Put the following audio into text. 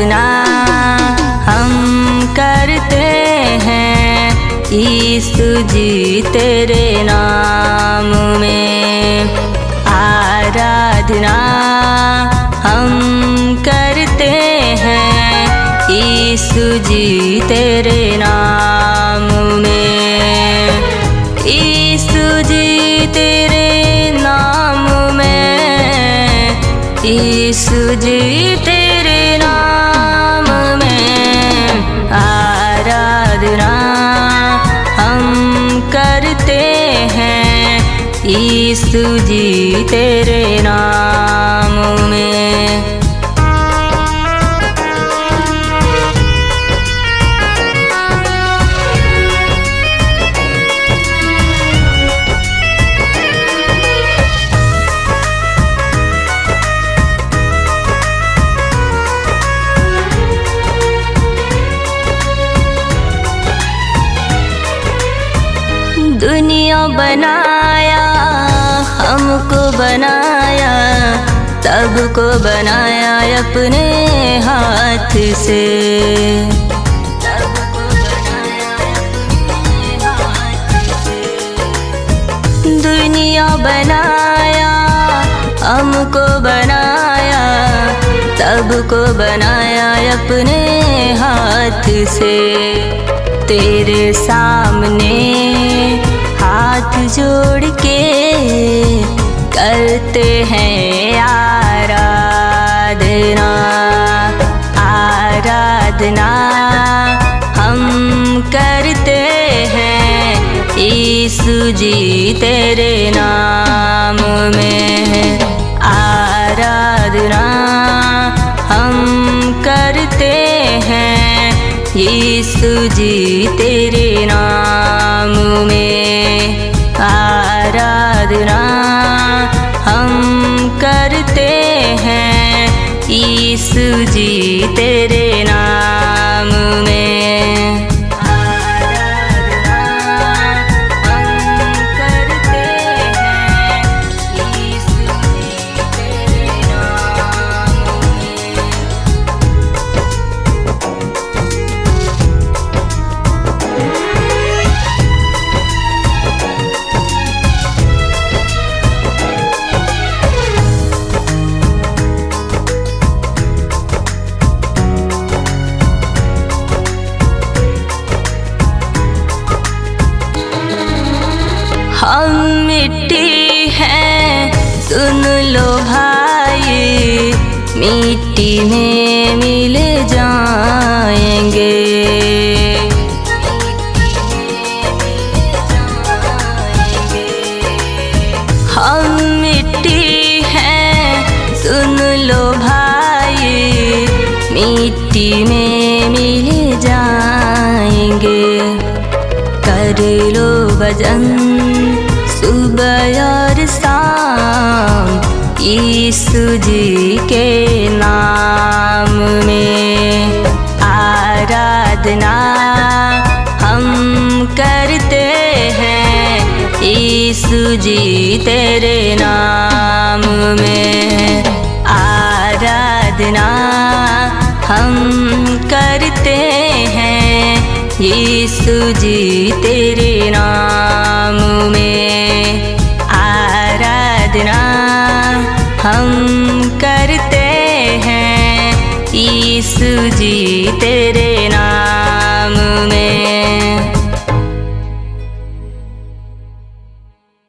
आराधना हम करते हैं यीशु जी तेरे नाम में। आराधना हम करते हैं यीशु जी तेरे नाम में। यीशु जी तेरे नाम में, यीशु जी तेरे नाम में। आराधना हम करते हैं यीशु जी तेरे नाम में। दुनिया बनाया, हमको बनाया, सबको बनाया अपने हाथ से। सबको बनाया अपने हाथ से। दुनिया बनाया, हमको बनाया, सबको बनाया अपने हाथ से। तेरे सामने हाथ जोड़ के करते हैं आराधना। आराधना हम करते हैं यीशु जी तेरे नाम में। आराधना हम करते हैं यीशु जी तेरे नाम में। आराधना हम करते हैं यीशु जी तेरे नाम में। आराधना हम करते हैं यीशु जी तेरे नाम में। हम मिट्टी हैं सुन लो भाई, मिट्टी में मिल जाएंगे। हम मिट्टी हैं सुन लो भाई, मिट्टी में मिल जाएंगे। कर लो भजन सुबह और शाम यीशु जी के नाम में। आराधना हम करते हैं यीशु जी तेरे नाम में। आराधना हम करते हैं यीशु जी तेरे नाम में। आराधना हम करते हैं यीशु जी तेरे